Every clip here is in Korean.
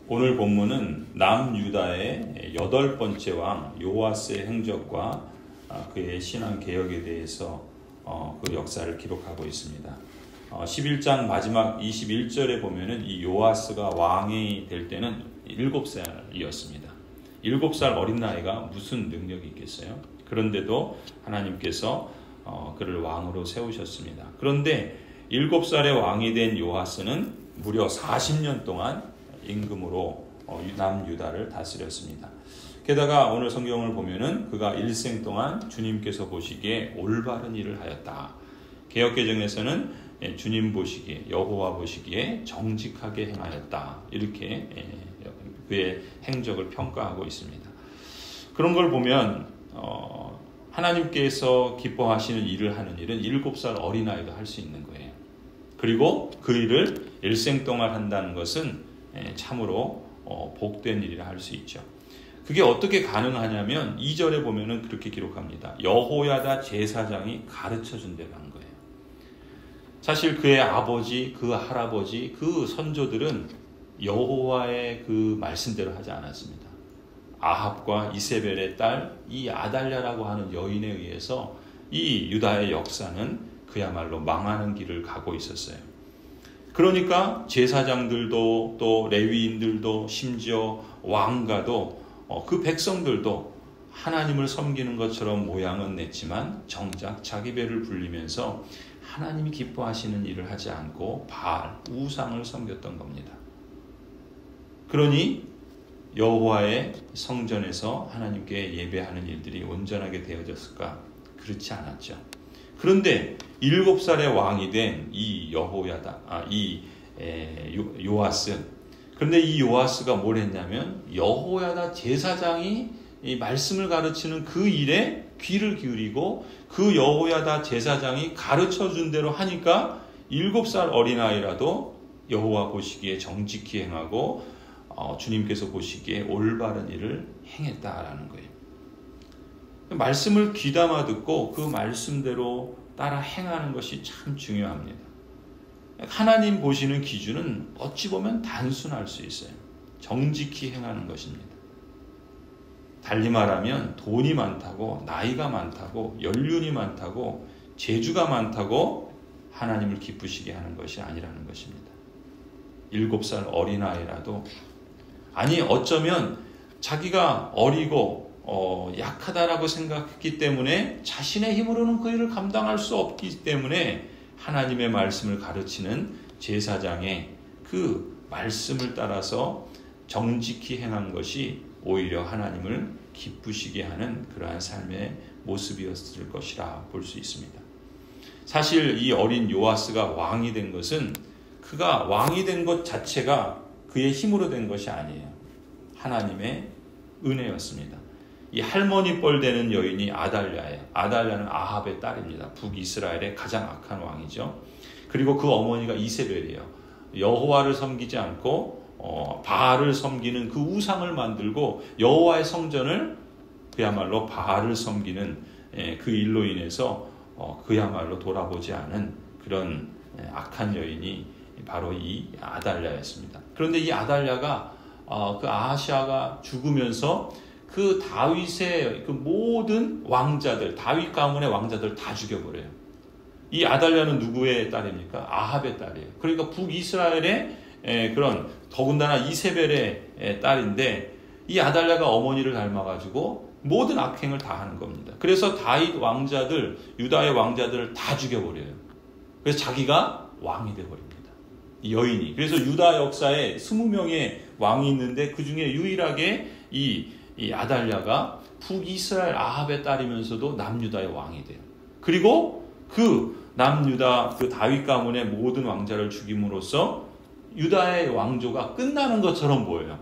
오늘 본문은 남유다의 8번째 왕 요아스의 행적과 그의 신앙 개혁에 대해서 그 역사를 기록하고 있습니다. 11장 마지막 21절에 보면은 이 요아스가 왕이 될 때는 7살이었습니다. 7살 어린 나이가 무슨 능력이 있겠어요? 그런데도 하나님께서 그를 왕으로 세우셨습니다. 그런데 7살의 왕이 된 요아스는 무려 40년 동안 임금으로 남유다를 다스렸습니다. 게다가 오늘 성경을 보면은 그가 일생 동안 주님께서 보시기에 올바른 일을 하였다. 개역개정에서는 주님 보시기에, 여호와 보시기에 정직하게 행하였다. 이렇게 그의 행적을 평가하고 있습니다. 그런 걸 보면 하나님께서 기뻐하시는 일을 하는 일은 7살 어린아이도 할 수 있는 거예요. 그리고 그 일을 일생 동안 한다는 것은 참으로 복된 일이라 할 수 있죠. 그게 어떻게 가능하냐면 2절에 보면은 그렇게 기록합니다. 여호야다 제사장이 가르쳐 준 대로 한 거예요. 사실 그의 아버지, 그 할아버지, 그 선조들은 여호와의 그 말씀대로 하지 않았습니다. 아합과 이세벨의 딸 이 아달랴라고 하는 여인에 의해서 이 유다의 역사는 그야말로 망하는 길을 가고 있었어요. 그러니까 제사장들도 또 레위인들도 심지어 왕가도 그 백성들도 하나님을 섬기는 것처럼 모양은 냈지만 정작 자기 배를 불리면서 하나님이 기뻐하시는 일을 하지 않고 바알, 우상을 섬겼던 겁니다. 그러니 여호와의 성전에서 하나님께 예배하는 일들이 온전하게 되어졌을까? 그렇지 않았죠. 그런데 7살의 왕이 된 이 요아스. 그런데 이 요아스가 뭘 했냐면 여호야다 제사장이 이 말씀을 가르치는 그 일에 귀를 기울이고 그 여호야다 제사장이 가르쳐 준 대로 하니까 7살 어린아이라도 여호와 보시기에 정직히 행하고 주님께서 보시기에 올바른 일을 행했다라는 거예요. 말씀을 귀담아 듣고 그 말씀대로 따라 행하는 것이 참 중요합니다. 하나님 보시는 기준은 어찌 보면 단순할 수 있어요. 정직히 행하는 것입니다. 달리 말하면 돈이 많다고, 나이가 많다고, 연륜이 많다고, 재주가 많다고 하나님을 기쁘시게 하는 것이 아니라는 것입니다. 7살 어린아이라도 아니 어쩌면 자기가 어리고 약하다라고 생각했기 때문에 자신의 힘으로는 그 일을 감당할 수 없기 때문에 하나님의 말씀을 가르치는 제사장의 그 말씀을 따라서 정직히 행한 것이 오히려 하나님을 기쁘시게 하는 그러한 삶의 모습이었을 것이라 볼 수 있습니다. 사실 이 어린 요아스가 왕이 된 것은 그가 왕이 된 것 자체가 그의 힘으로 된 것이 아니에요. 하나님의 은혜였습니다. 이 할머니 뻘 되는 여인이 아달랴예요. 아달랴는 아합의 딸입니다. 북이스라엘의 가장 악한 왕이죠. 그리고 그 어머니가 이세벨이에요. 여호와를 섬기지 않고 바알을 섬기는 그 우상을 만들고 여호와의 성전을 그야말로 바알을 섬기는 그 일로 인해서 그야말로 돌아보지 않은 그런 악한 여인이 바로 이 아달랴였습니다. 그런데 이 아달랴가 그 아하시아가 죽으면서 그 다윗의 그 모든 왕자들, 다윗 가문의 왕자들 다 죽여버려요. 이 아달랴는 누구의 딸입니까? 아합의 딸이에요. 그러니까 북이스라엘의 그런 더군다나 이세벨의 딸인데 이 아달랴가 어머니를 닮아가지고 모든 악행을 다 하는 겁니다. 그래서 다윗 왕자들, 유다의 왕자들을 다 죽여버려요. 그래서 자기가 왕이 되어버립니다. 이 여인이. 그래서 유다 역사에 20명의 왕이 있는데 그 중에 유일하게 이 아달랴가 북이스라엘 아합의 딸이면서도 남유다의 왕이 돼요. 그리고 그 남유다 그 다윗 가문의 모든 왕자를 죽임으로써 유다의 왕조가 끝나는 것처럼 보여요.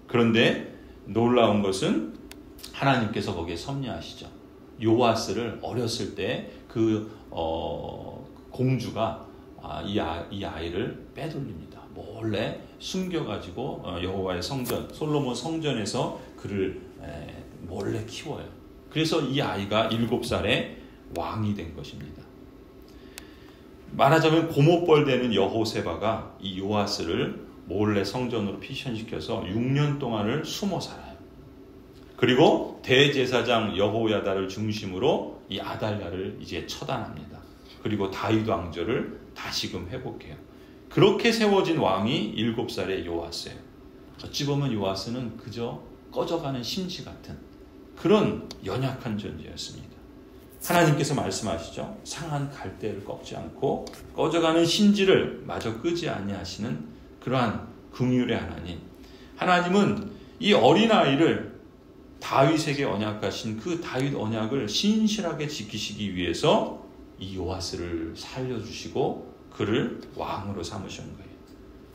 그런데 놀라운 것은 하나님께서 거기에 섭리하시죠. 요아스를 어렸을 때 그 공주가 이 아이를 빼돌립니다. 몰래 숨겨가지고 여호와의 성전, 솔로몬 성전에서 그를 몰래 키워요. 그래서 이 아이가 7살에 왕이 된 것입니다. 말하자면 고모뻘 되는 여호세바가 이 요아스를 몰래 성전으로 피신시켜서 6년 동안을 숨어 살아요. 그리고 대제사장 여호야다를 중심으로 이 아달랴를 이제 처단합니다. 그리고 다윗 왕조를 다시금 회복해요. 그렇게 세워진 왕이 7살의 요아스예요. 어찌 보면 요아스는 그저 꺼져가는 심지 같은 그런 연약한 존재였습니다. 하나님께서 말씀하시죠. 상한 갈대를 꺾지 않고 꺼져가는 심지를 마저 끄지 아니하시는 그러한 긍휼의 하나님. 하나님은 이 어린아이를 다윗에게 언약하신 그 다윗 언약을 신실하게 지키시기 위해서 이 요아스를 살려주시고 그를 왕으로 삼으신 거예요.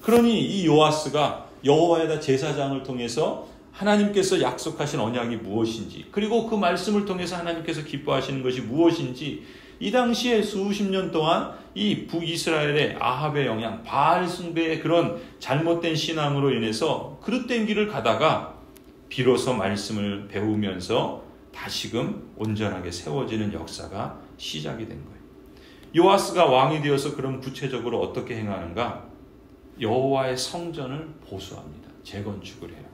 그러니 이 요아스가 여호와의 제사장을 통해서 하나님께서 약속하신 언약이 무엇인지, 그리고 그 말씀을 통해서 하나님께서 기뻐하시는 것이 무엇인지, 이 당시에 수십 년 동안 이 북이스라엘의 아합의 영향, 바알 숭배의 그런 잘못된 신앙으로 인해서 그릇된 길을 가다가 비로소 말씀을 배우면서 다시금 온전하게 세워지는 역사가 시작이 된 거예요. 요아스가 왕이 되어서 그럼 구체적으로 어떻게 행하는가? 여호와의 성전을 보수합니다. 재건축을 해요.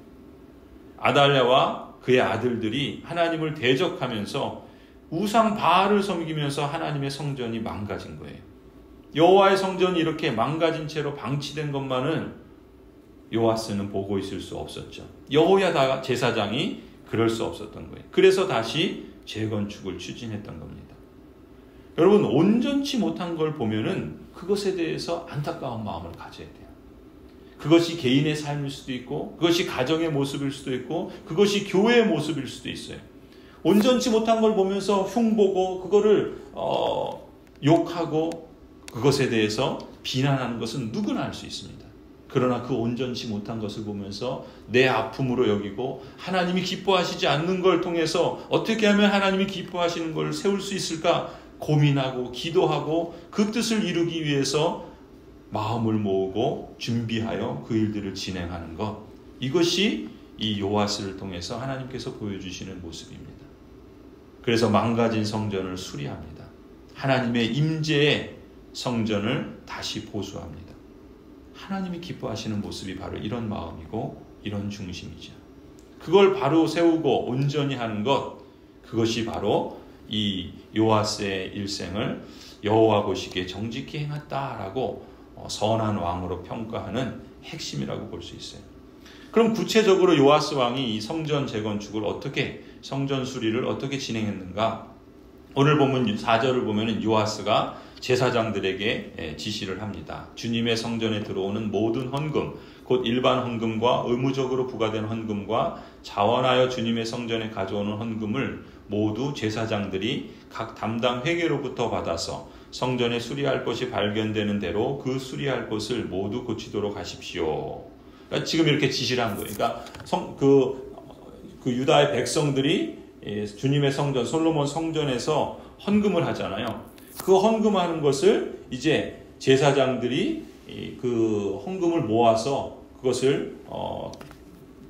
아달랴와 그의 아들들이 하나님을 대적하면서 우상 바알을 섬기면서 하나님의 성전이 망가진 거예요. 여호와의 성전이 이렇게 망가진 채로 방치된 것만은 요아스는 보고 있을 수 없었죠. 여호야다 제사장이 그럴 수 없었던 거예요. 그래서 다시 재건축을 추진했던 겁니다. 여러분, 온전치 못한 걸 보면은 그것에 대해서 안타까운 마음을 가져야 돼요. 그것이 개인의 삶일 수도 있고, 그것이 가정의 모습일 수도 있고, 그것이 교회의 모습일 수도 있어요. 온전치 못한 걸 보면서 흉보고 그거를 욕하고 그것에 대해서 비난하는 것은 누구나 할 수 있습니다. 그러나 그 온전치 못한 것을 보면서 내 아픔으로 여기고 하나님이 기뻐하시지 않는 걸 통해서 어떻게 하면 하나님이 기뻐하시는 걸 세울 수 있을까 고민하고 기도하고 그 뜻을 이루기 위해서 마음을 모으고 준비하여 그 일들을 진행하는 것, 이것이 이 요아스를 통해서 하나님께서 보여주시는 모습입니다. 그래서 망가진 성전을 수리합니다. 하나님의 임재의 성전을 다시 보수합니다. 하나님이 기뻐하시는 모습이 바로 이런 마음이고 이런 중심이죠. 그걸 바로 세우고 온전히 하는 것, 그것이 바로 이 요아스의 일생을 여호와 보시기에 정직히 행했다라고 선한 왕으로 평가하는 핵심이라고 볼 수 있어요. 그럼 구체적으로 요아스 왕이 이 성전 재건축을 어떻게, 성전 수리를 어떻게 진행했는가? 오늘 보면 4절을 보면 요아스가 제사장들에게 지시를 합니다. 주님의 성전에 들어오는 모든 헌금, 곧 일반 헌금과 의무적으로 부과된 헌금과 자원하여 주님의 성전에 가져오는 헌금을 모두 제사장들이 각 담당 회계로부터 받아서 성전에 수리할 것이 발견되는 대로 그 수리할 것을 모두 고치도록 하십시오. 그러니까 지금 이렇게 지시를 한 거예요. 그러니까 그 유다의 백성들이 주님의 성전, 솔로몬 성전에서 헌금을 하잖아요. 그 헌금하는 것을 이제 제사장들이 그 헌금을 모아서 그것을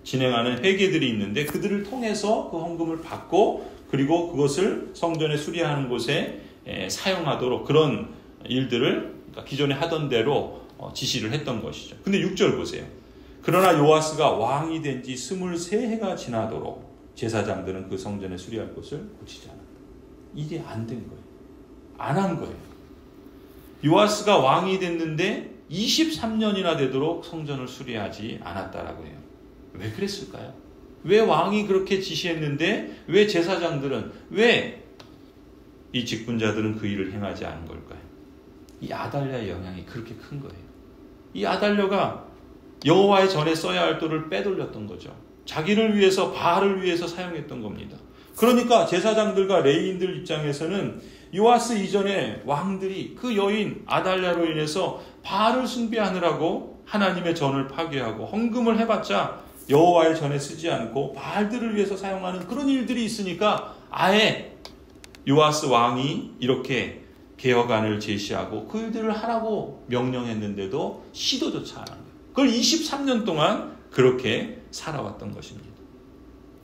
진행하는 회계들이 있는데 그들을 통해서 그 헌금을 받고 그리고 그것을 성전에 수리하는 곳에 사용하도록 그런 일들을 기존에 하던 대로 지시를 했던 것이죠. 근데 6절 보세요. 그러나 요아스가 왕이 된 지 23해가 지나도록 제사장들은 그 성전에 수리할 것을 고치지 않았다. 일이 안 된 거예요. 안 한 거예요. 요아스가 왕이 됐는데 23년이나 되도록 성전을 수리하지 않았다라고 해요. 왜 그랬을까요? 왜 왕이 그렇게 지시했는데 왜 제사장들은, 왜 이 직분자들은 그 일을 행하지 않은 걸까요? 이 아달랴의 영향이 그렇게 큰 거예요. 이 아달랴가 여호와의 전에 써야 할 돌을 빼돌렸던 거죠. 자기를 위해서, 바알을 위해서 사용했던 겁니다. 그러니까 제사장들과 레위인들 입장에서는 요아스 이전에 왕들이 그 여인 아달랴로 인해서 바알을 숭배하느라고 하나님의 전을 파괴하고 헌금을 해봤자 여호와의 전에 쓰지 않고 바알들을 위해서 사용하는 그런 일들이 있으니까 아예 요아스 왕이 이렇게 개혁안을 제시하고 그 일들을 하라고 명령했는데도 시도조차 안 한 거예요. 그걸 23년 동안 그렇게 살아왔던 것입니다.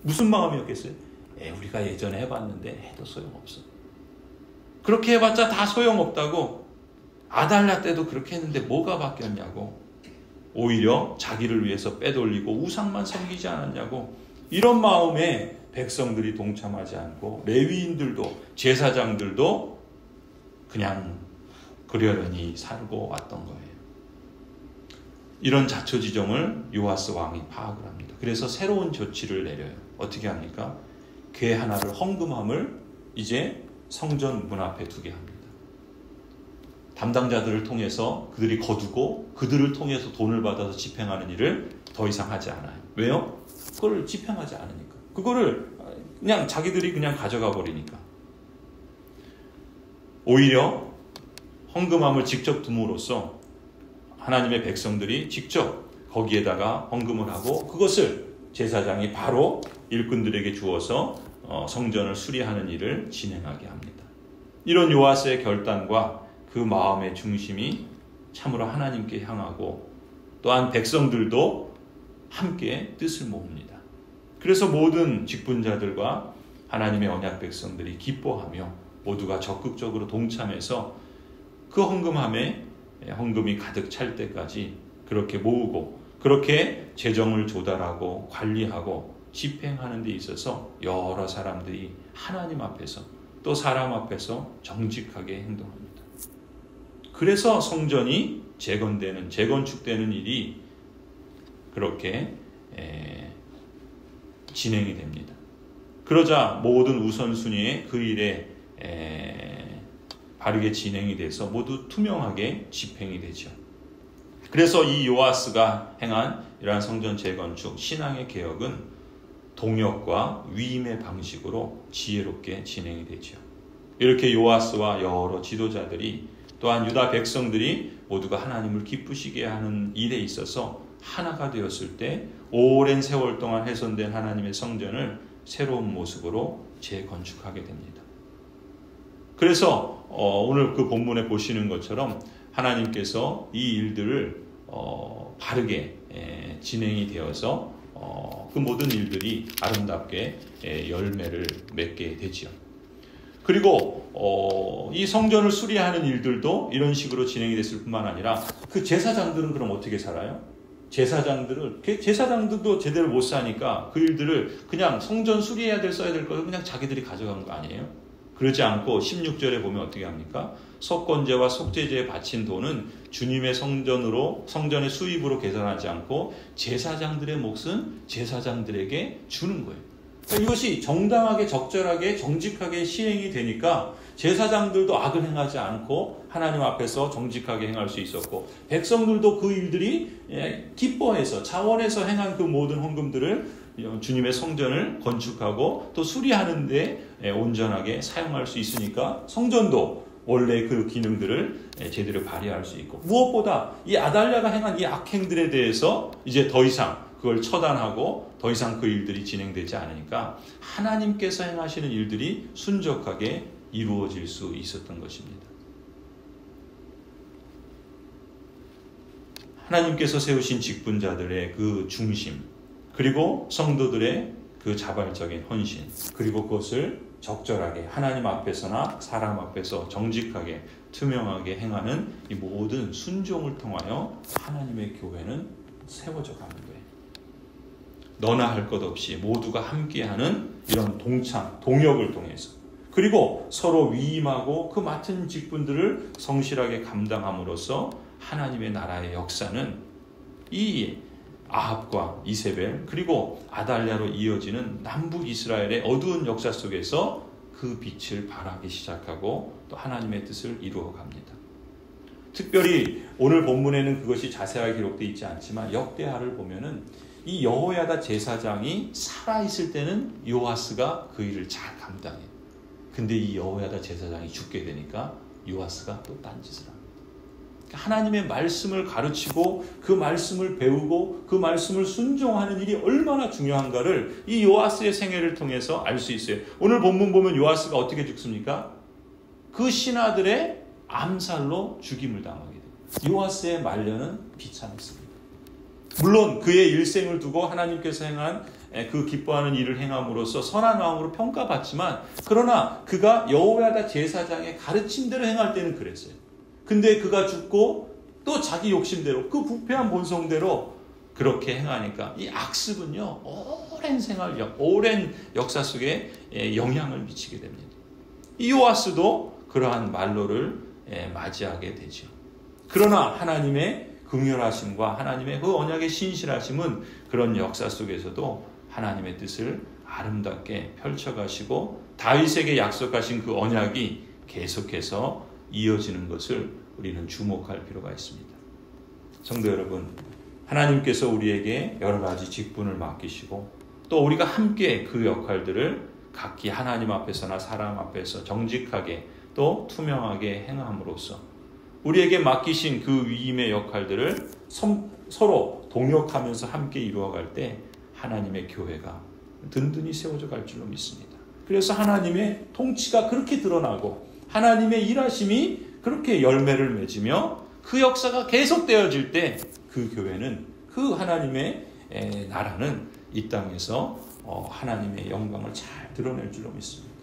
무슨 마음이었겠어요? 우리가 예전에 해봤는데 해도 소용없어. 그렇게 해봤자 다 소용없다고. 아달랴 때도 그렇게 했는데 뭐가 바뀌었냐고. 오히려 자기를 위해서 빼돌리고 우상만 섬기지 않았냐고. 이런 마음에 백성들이 동참하지 않고 레위인들도 제사장들도 그냥 그러려니 살고 왔던 거예요. 이런 자초지종을 요아스 왕이 파악을 합니다. 그래서 새로운 조치를 내려요. 어떻게 합니까? 궤 하나를 헌금함을 이제 성전 문 앞에 두게 합니다. 담당자들을 통해서 그들이 거두고 그들을 통해서 돈을 받아서 집행하는 일을 더 이상 하지 않아요. 왜요? 그걸 집행하지 않으니까. 그거를 그냥 자기들이 그냥 가져가 버리니까. 오히려 헌금함을 직접 둠으로써 하나님의 백성들이 직접 거기에다가 헌금을 하고 그것을 제사장이 바로 일꾼들에게 주어서 성전을 수리하는 일을 진행하게 합니다. 이런 요아스의 결단과 그 마음의 중심이 참으로 하나님께 향하고 또한 백성들도 함께 뜻을 모읍니다. 그래서 모든 직분자들과 하나님의 언약 백성들이 기뻐하며 모두가 적극적으로 동참해서 그 헌금이 가득 찰 때까지 그렇게 모으고 그렇게 재정을 조달하고 관리하고 집행하는 데 있어서 여러 사람들이 하나님 앞에서 또 사람 앞에서 정직하게 행동합니다. 그래서 성전이 재건축되는 일이 그렇게 진행이 됩니다. 그러자 모든 우선순위에 그 일에 바르게 진행이 돼서 모두 투명하게 집행이 되죠. 그래서 이 요아스가 행한 이러한 성전 재건축 신앙의 개혁은 동역과 위임의 방식으로 지혜롭게 진행이 되죠. 이렇게 요아스와 여러 지도자들이 또한 유다 백성들이 모두가 하나님을 기쁘시게 하는 일에 있어서 하나가 되었을 때 오랜 세월 동안 훼손된 하나님의 성전을 새로운 모습으로 재건축하게 됩니다. 그래서 오늘 그 본문에 보시는 것처럼 하나님께서 이 일들을 바르게 진행이 되어서 그 모든 일들이 아름답게 열매를 맺게 되지요. 그리고 이 성전을 수리하는 일들도 이런 식으로 진행이 됐을 뿐만 아니라 그 제사장들은 그럼 어떻게 살아요? 제사장들도 제대로 못 사니까 그 일들을 그냥 성전 수리해야 써야 될 걸 그냥 자기들이 가져간 거 아니에요? 그러지 않고 16절에 보면 어떻게 합니까? 속건제와 속죄제에 바친 돈은 주님의 성전의 수입으로 계산하지 않고 제사장들의 몫은 제사장들에게 주는 거예요. 그러니까 이것이 정당하게 적절하게 정직하게 시행이 되니까 제사장들도 악을 행하지 않고 하나님 앞에서 정직하게 행할 수 있었고 백성들도 그 일들이 기뻐해서 차원에서 행한 그 모든 헌금들을 주님의 성전을 건축하고 또 수리하는 데 온전하게 사용할 수 있으니까 성전도 원래 그 기능들을 제대로 발휘할 수 있고 무엇보다 이 아달랴가 행한 이 악행들에 대해서 이제 더 이상 그걸 처단하고 더 이상 그 일들이 진행되지 않으니까 하나님께서 행하시는 일들이 순적하게 이루어질 수 있었던 것입니다. 하나님께서 세우신 직분자들의 그 중심 그리고 성도들의 그 자발적인 헌신 그리고 그것을 적절하게 하나님 앞에서나 사람 앞에서 정직하게 투명하게 행하는 이 모든 순종을 통하여 하나님의 교회는 세워져 가는 거예요. 너나 할 것 없이 모두가 함께하는 이런 동역을 통해서 그리고 서로 위임하고 그 맡은 직분들을 성실하게 감당함으로써 하나님의 나라의 역사는 이 아합과 이세벨 그리고 아달랴로 이어지는 남북 이스라엘의 어두운 역사 속에서 그 빛을 발하기 시작하고 또 하나님의 뜻을 이루어갑니다. 특별히 오늘 본문에는 그것이 자세하게 기록되어 있지 않지만 역대하를 보면은 이 여호야다 제사장이 살아있을 때는 요아스가 그 일을 잘 감당해요. 근데 이 여호야다 제사장이 죽게 되니까 요아스가 또 딴짓을 합니다. 하나님의 말씀을 가르치고 그 말씀을 배우고 그 말씀을 순종하는 일이 얼마나 중요한가를 이 요아스의 생애를 통해서 알 수 있어요. 오늘 본문 보면 요아스가 어떻게 죽습니까? 그 신하들의 암살로 죽임을 당하게 돼요. 요아스의 말년은 비참했습니다. 물론 그의 일생을 두고 하나님께서 행한 그 기뻐하는 일을 행함으로써 선한 마음으로 평가받지만 그러나 그가 여호야다 제사장의 가르침대로 행할 때는 그랬어요. 근데 그가 죽고 또 자기 욕심대로 그 부패한 본성대로 그렇게 행하니까 이 악습은요 오랜 생활력, 오랜 역사 속에 영향을 미치게 됩니다. 이 요아스도 그러한 말로를 맞이하게 되죠. 그러나 하나님의 긍휼하심과 하나님의 그 언약의 신실하심은 그런 역사 속에서도 하나님의 뜻을 아름답게 펼쳐가시고 다윗에게 약속하신 그 언약이 계속해서 이어지는 것을 우리는 주목할 필요가 있습니다. 성도 여러분, 하나님께서 우리에게 여러 가지 직분을 맡기시고 또 우리가 함께 그 역할들을 각기 하나님 앞에서나 사람 앞에서 정직하게 또 투명하게 행함으로써 우리에게 맡기신 그 위임의 역할들을 서로 동역하면서 함께 이루어갈 때 하나님의 교회가 든든히 세워져 갈 줄로 믿습니다. 그래서 하나님의 통치가 그렇게 드러나고 하나님의 일하심이 그렇게 열매를 맺으며 그 역사가 계속되어질 때 그 교회는, 그 하나님의 나라는 이 땅에서 하나님의 영광을 잘 드러낼 줄로 믿습니다.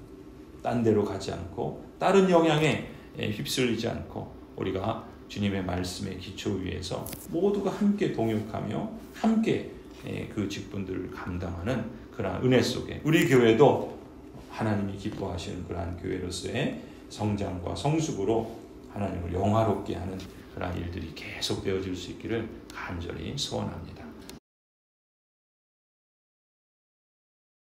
딴 데로 가지 않고 다른 영향에 휩쓸리지 않고 우리가 주님의 말씀의 기초 위에서 모두가 함께 동역하며 함께 그 직분들을 감당하는 그러한 은혜 속에 우리 교회도 하나님이 기뻐하시는 그러한 교회로서의 성장과 성숙으로 하나님을 영화롭게 하는 그러한 일들이 계속 되어질 수 있기를 간절히 소원합니다.